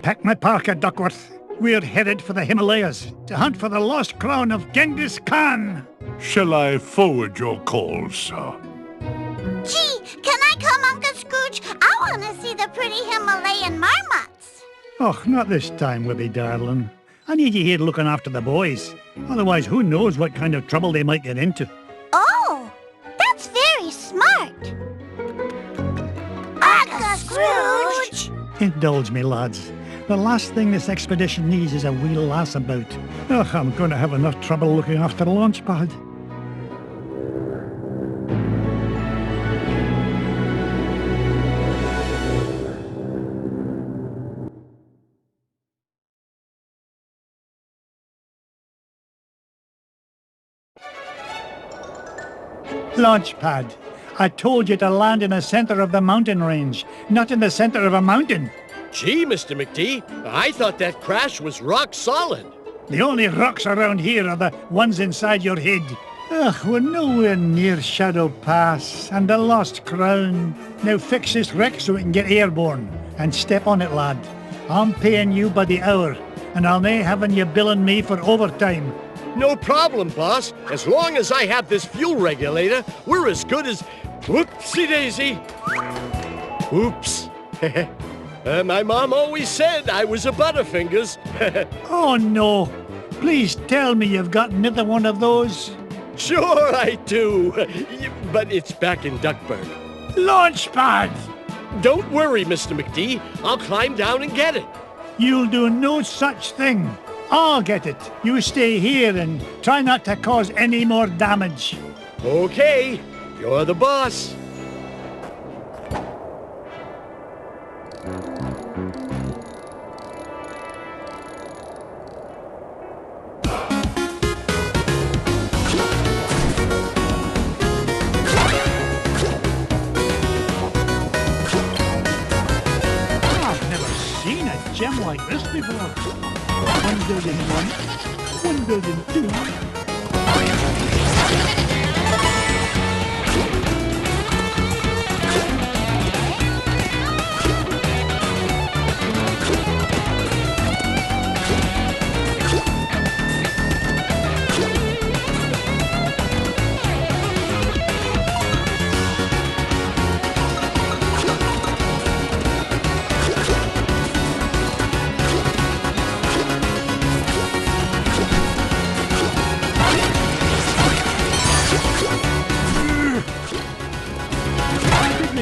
Pack my parka, Duckworth. We're headed for the Himalayas to hunt for the lost crown of Genghis Khan. Shall I forward your call, sir? Gee, can I come, Uncle Scrooge? I want to see the pretty Himalayan marmots. Oh, not this time, Wibby darling. I need you here looking after the boys. Otherwise, who knows what kind of trouble they might get into. Oh, that's very smart. Uncle Scrooge! Indulge me, lads. The last thing this expedition needs is a wee lass about. Oh, I'm going to have enough trouble looking after a launch pad. Launch pad. I told you to land in the center of the mountain range, not in the center of a mountain. Gee, Mr. McD, I thought that crash was rock solid. The only rocks around here are the ones inside your head. Ugh, we're nowhere near Shadow Pass and the Lost Crown. Now fix this wreck so we can get airborne. And step on it, lad. I'm paying you by the hour, and I'll nae having you billing me for overtime. No problem, boss. As long as I have this fuel regulator, we're as good as... Whoopsie-daisy. Oops. My mom always said I was a Butterfingers. Oh, no. Please tell me you've got another one of those. Sure I do. But it's back in Duckburg. Launchpad! Don't worry, Mr. McD. I'll climb down and get it. You'll do no such thing. I'll get it. You stay here and try not to cause any more damage. Okay. You're the boss. Gem like this before. 1,001, 1,002.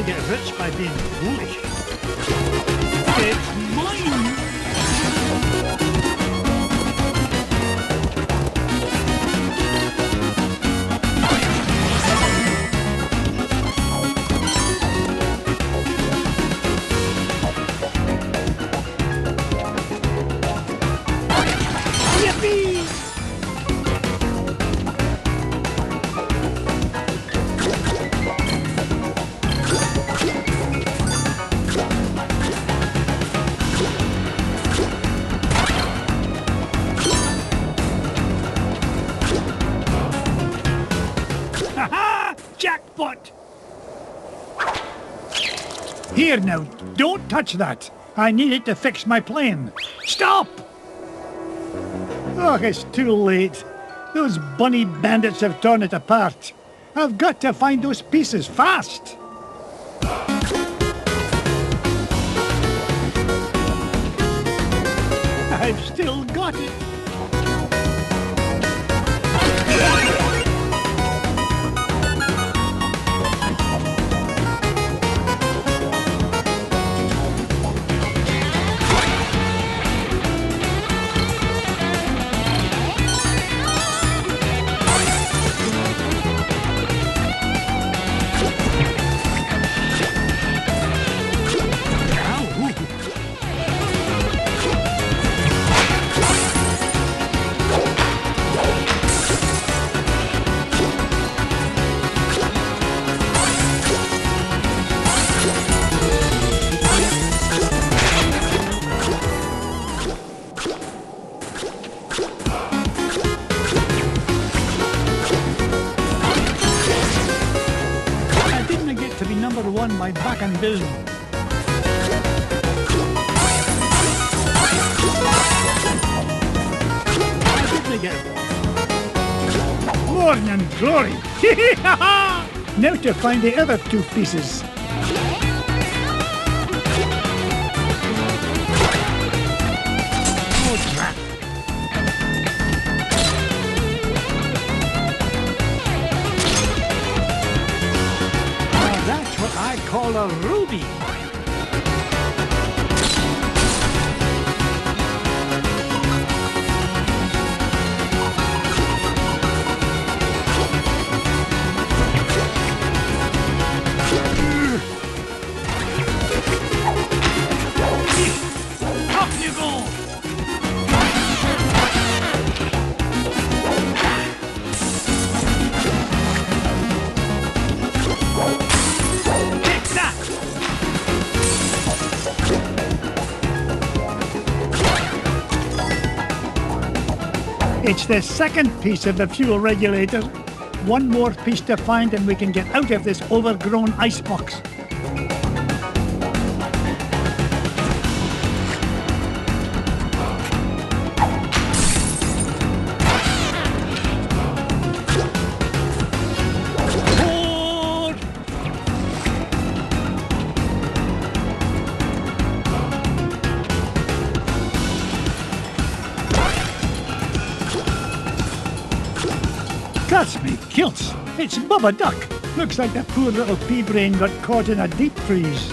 Get rich by being foolish. It's mine! Yippee! Jackpot! Here now, don't touch that. I need it to fix my plane. Stop! Oh, it's too late. Those bunny bandits have torn it apart. I've got to find those pieces fast. I've still got it. Number one by back and bill. we go. Morning glory. Now to find the other two pieces. Oh, drat. Now that's what I call a ruby. It's the second piece of the fuel regulator. One more piece to find and we can get out of this overgrown icebox. That's me kilts. It's Bubba Duck. Looks like the poor little pea brain got caught in a deep freeze.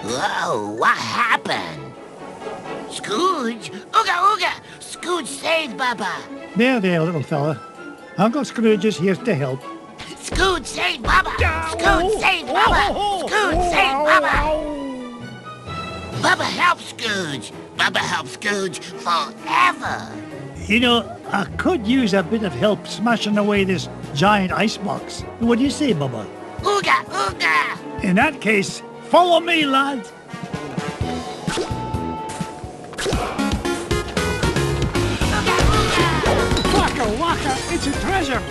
Whoa, what happened? Scrooge? Ooga ooga! Scrooge saved Bubba! There, little fella. Uncle Scrooge is here to help. Scrooge saved Bubba! Scrooge saved Bubba! Scrooge saved Bubba! Bubba helps Scrooge! Bubba helps Scrooge forever! You know, I could use a bit of help smashing away this giant icebox. What do you say, Bubba? Ooga ooga! In that case, follow me, lad. Ooga ooga! Waka waka, it's a treasure.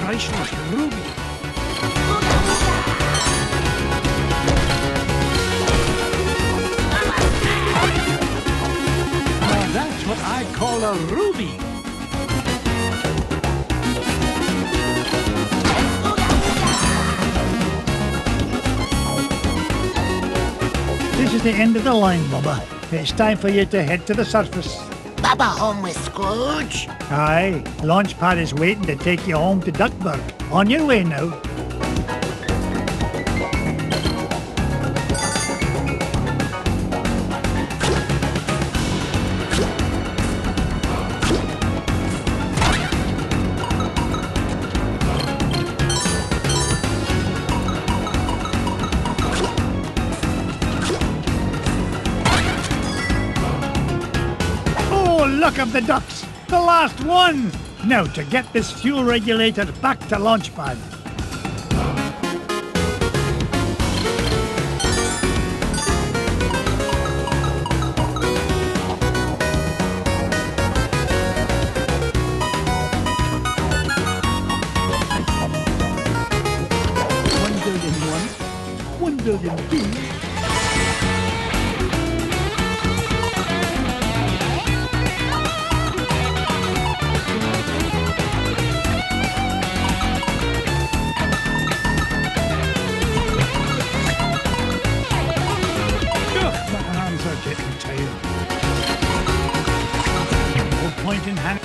Priceless ruby. Now that's what I call a ruby. This is the end of the line, Bubba. It's time for you to head to the surface. Bubba home with Scrooge? Aye, Launchpad is waiting to take you home to Duckburg. On your way now. Look up the ducks! The last one! Now to get this fuel regulator back to Launchpad. $1 billion, $2. Point in hand.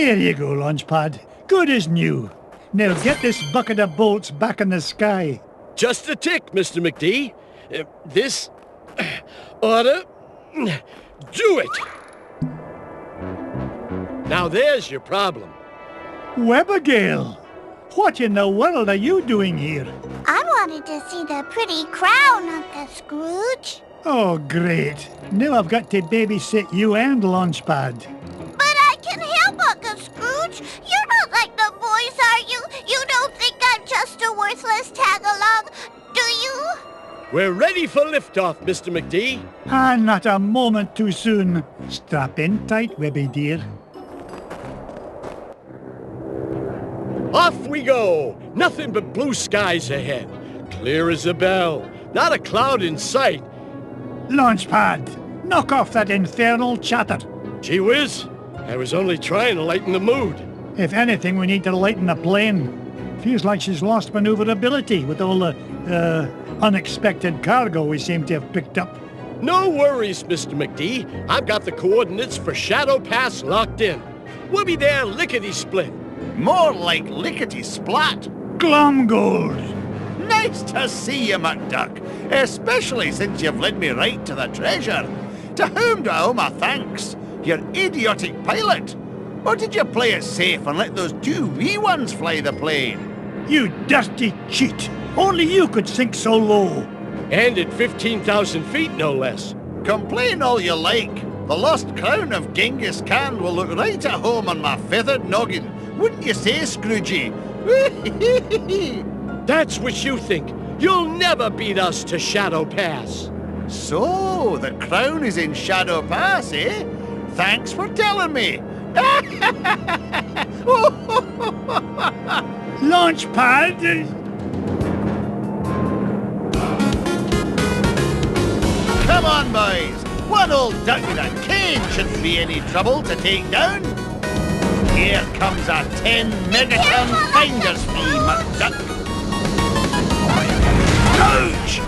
There you go, Launchpad. Good as new. Now get this bucket of bolts back in the sky. Just a tick, Mr. McD. This oughta do it. Now there's your problem. Webigail, what in the world are you doing here? I wanted to see the pretty crown, Uncle Scrooge. Oh, great. Now I've got to babysit you and Launchpad. But I can help, Uncle Scrooge. You're not like the boys, are you? You don't think I'm just a worthless tag-along, do you? We're ready for liftoff, Mr. McD. And not a moment too soon. Strap in tight, Webby dear. Off we go! Nothing but blue skies ahead. Clear as a bell. Not a cloud in sight. Launchpad, knock off that infernal chatter. Gee whiz, I was only trying to lighten the mood. If anything, we need to lighten the plane. Feels like she's lost maneuverability with all the, unexpected cargo we seem to have picked up. No worries, Mr. McD. I've got the coordinates for Shadow Pass locked in. We'll be there lickety-split. More like lickety-splat. Glumgold! Nice to see you, McDuck, especially since you've led me right to the treasure. To whom do I owe my thanks? Your idiotic pilot? Or did you play it safe and let those two wee ones fly the plane? You dirty cheat! Only you could sink so low. And at 15,000 feet, no less. Complain all you like. The lost crown of Genghis Khan will look right at home on my feathered noggin. Wouldn't you say, Scroogey? That's what you think. You'll never beat us to Shadow Pass. So, the crown is in Shadow Pass, eh? Thanks for telling me. Launchpad! Come on, boys. One old duck with a cane shouldn't be any trouble to take down. Here comes a 10 megaton finder's fee, McDuck. Ouch!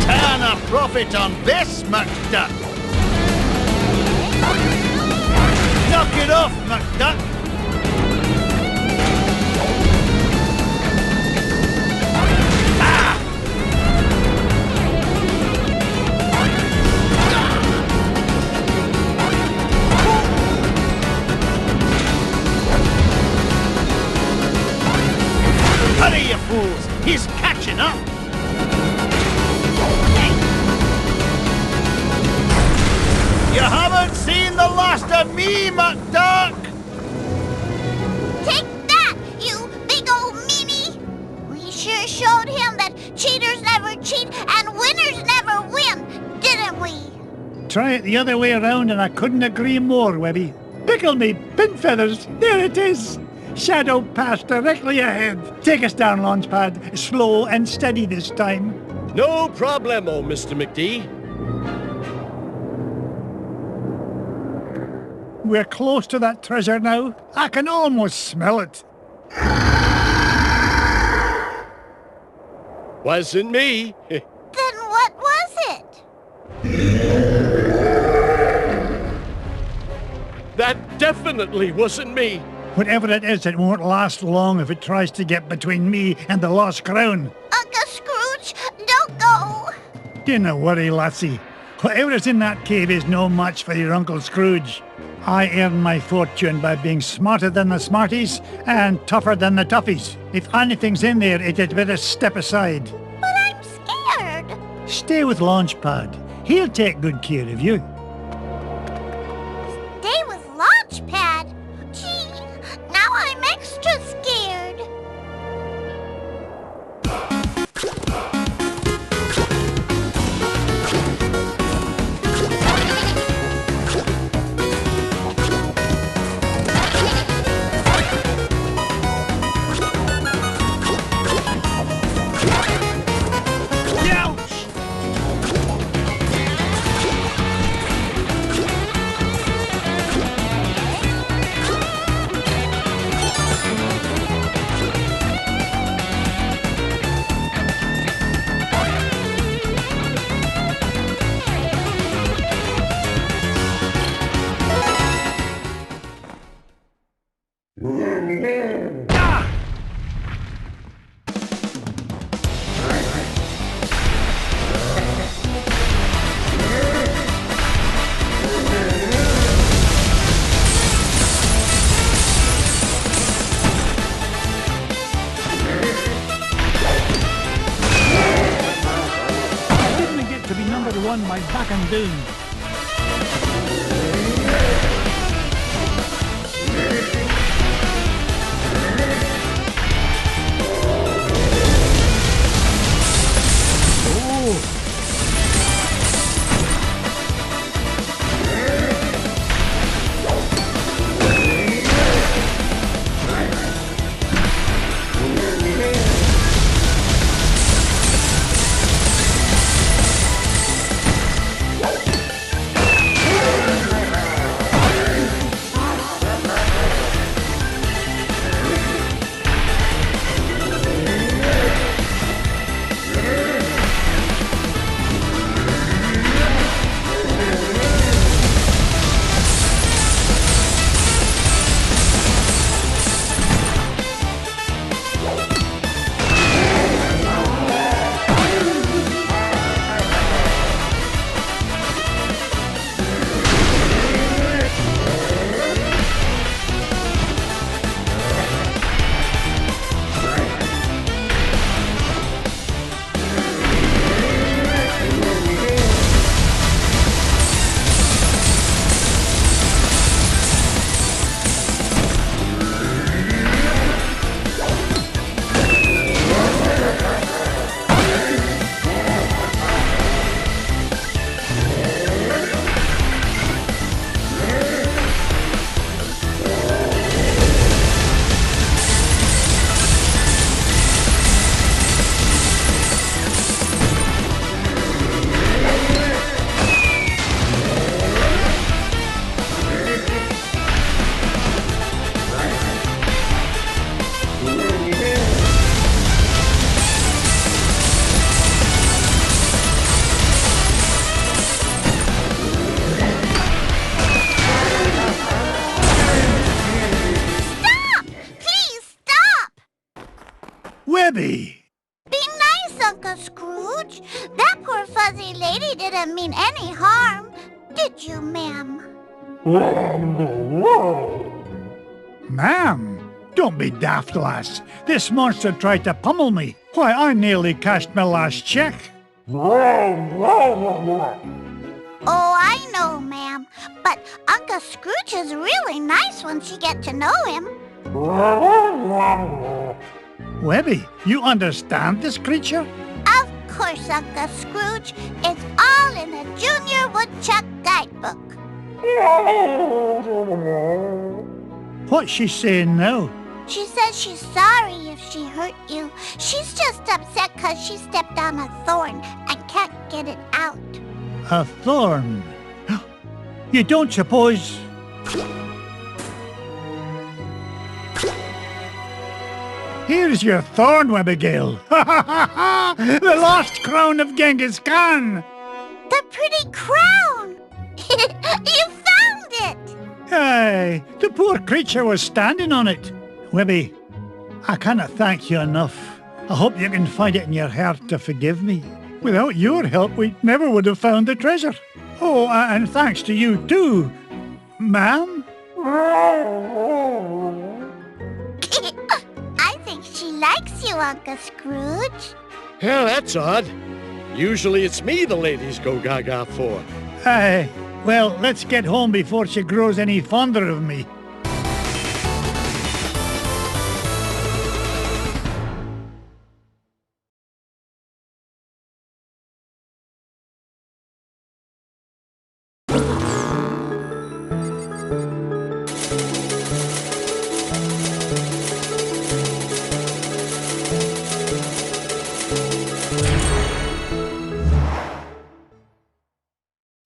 Turn a profit on this, McDuck. Knock it off, McDuck. Hurry, you fools! He's catching up! You haven't seen the last of me, McDuck! Take that, you big old meanie! We sure showed him that cheaters never cheat and winners never win, didn't we? Try it the other way around and I couldn't agree more, Webby. Pickle me, pin feathers, there it is! Shadow Pass directly ahead. Take us down, Launchpad. Slow and steady this time. No problemo, Mr. McD. We're close to that treasure now. I can almost smell it. Wasn't me. Then what was it? That definitely wasn't me. Whatever it is, it won't last long if it tries to get between me and the lost crown. Uncle Scrooge, don't go! Dinna worry, lassie. Whatever is in that cave is no match for your Uncle Scrooge. I earn my fortune by being smarter than the smarties and tougher than the toughies. If anything's in there, it had better step aside. But I'm scared. Stay with Launchpad. He'll take good care of you. Stay with Launchpad? Gee, now I'm extra scared. Didn't get to be number one by back and down. Webby! Be nice, Uncle Scrooge. That poor fuzzy lady didn't mean any harm. Did you, ma'am? Ma'am, don't be daft, lass. This monster tried to pummel me. Why, I nearly cashed my last check. Oh, I know, ma'am. But Uncle Scrooge is really nice once you get to know him. Webby, you understand this creature? Of course, Uncle Scrooge. It's all in the Junior Woodchuck Guidebook. What's she saying now? She says she's sorry if she hurt you. She's just upset 'cause she stepped on a thorn and can't get it out. A thorn? You don't suppose... Here's your thorn, Webigail. The lost crown of Genghis Khan. The pretty crown! You found it! Hey, the poor creature was standing on it. Webby, I cannot thank you enough. I hope you can find it in your heart to forgive me. Without your help, we never would have found the treasure. Oh, and thanks to you too, ma'am. I think she likes you, Uncle Scrooge. Yeah, that's odd. Usually it's me the ladies go gaga for. Hey, well, let's get home before she grows any fonder of me.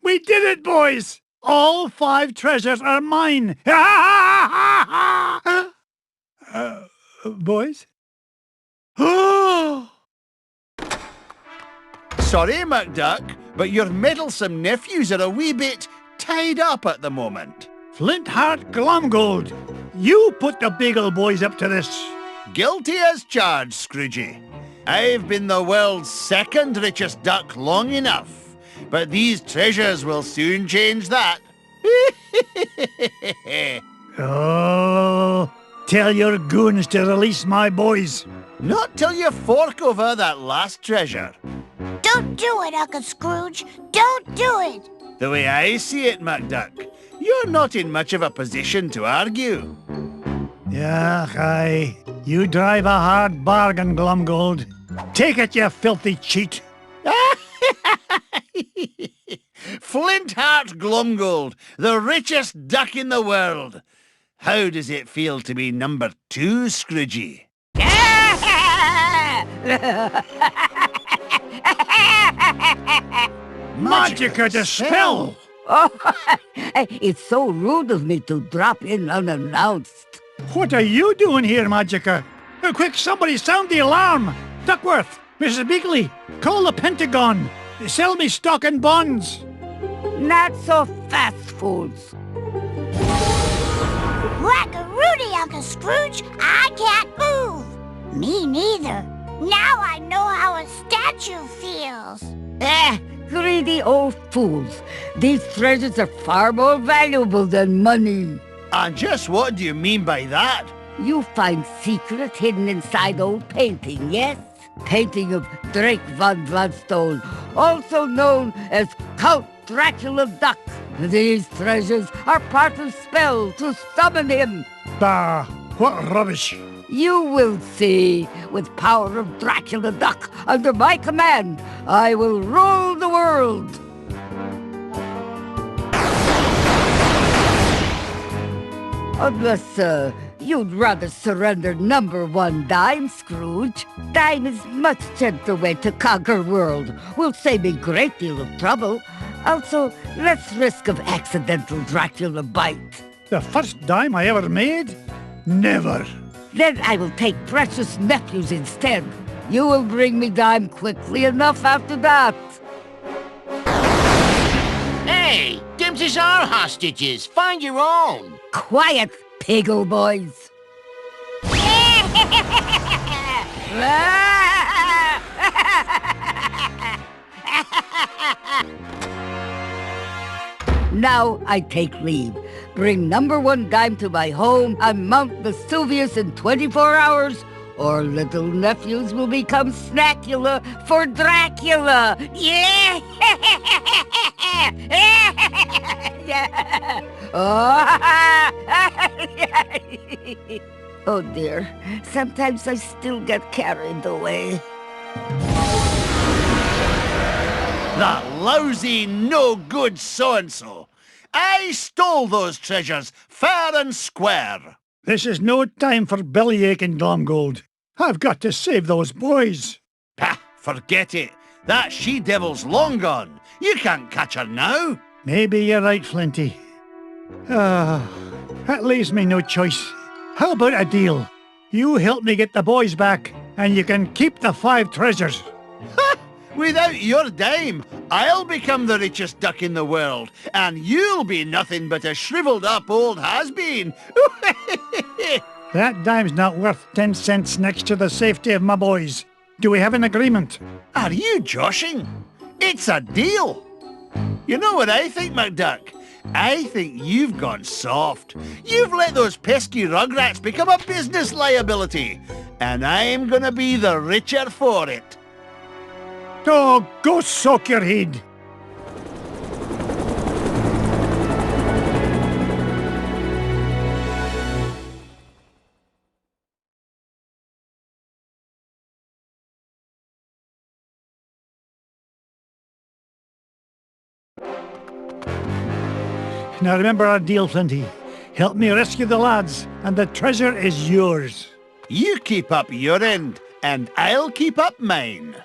We did it, boys! All 5 treasures are mine! Boys? Sorry, McDuck, but your meddlesome nephews are a wee bit tied up at the moment. Flint Heart Glumgold, You put the Beagle Boys up to this. Guilty as charged, Scroogey. I've been the world's second richest duck long enough, but these treasures will soon change that. Oh, tell your goons to release my boys. Not till you fork over that last treasure. Don't do it, Uncle Scrooge. Don't do it. The way I see it, McDuck, you're not in much of a position to argue. Yeah, aye. You drive a hard bargain, Glumgold. Take it, you filthy cheat. Flintheart Glumgold, the richest duck in the world. How does it feel to be number 2, Scroogey? Magica dispel! Oh, it's so rude of me to drop in unannounced. What are you doing here, Magica? Quick, somebody sound the alarm! Duckworth, Mrs. Beakley, call the Pentagon. Sell me stock and bonds. Not so fast, fools. Whack-a-rooney, Uncle Scrooge. I can't move. Me neither. Now I know how a statue feels. Greedy old fools. These treasures are far more valuable than money. And just what do you mean by that? You find secret hidden inside old painting, yes? Painting of Drake von Gladstone, also known as Count Dracula Duck. These treasures are part of spell to summon him. Bah, what rubbish. You will see. With power of Dracula Duck under my command, I will rule the world. Unless, you'd rather surrender number 1 dime, Scrooge. Dime is much gentler way to conquer world. Will save me great deal of trouble. Also, less risk of accidental Dracula bite. The first dime I ever made? Never. Then I will take precious nephews instead. You will bring me dime quickly enough after that. Hey, Dims is our hostages. Find your own. Quiet, Piggle boys. Now I take leave. Bring number 1 dime to my home on Mount Vesuvius in 24 hours, or little nephews will become snackula for Dracula. Yeah! Oh dear, sometimes I still get carried away. That lousy, no-good so-and-so. I stole those treasures fair and square. This is no time for bellyaching, Glumgold. I've got to save those boys. Pah, forget it. That she-devil's long gone. You can't catch her now. Maybe you're right, Flinty. That leaves me no choice. How about a deal? You help me get the boys back, and you can keep the 5 treasures. Without your dime, I'll become the richest duck in the world, and you'll be nothing but a shriveled-up old has-been. That dime's not worth 10 cents next to the safety of my boys. Do we have an agreement? Are you joshing? It's a deal. You know what I think, McDuck? I think you've gone soft. You've let those pesky rugrats become a business liability, and I'm gonna be the richer for it. Oh, go soak your head. Now remember our deal, Flinty. Help me rescue the lads, and the treasure is yours. You keep up your end, and I'll keep up mine.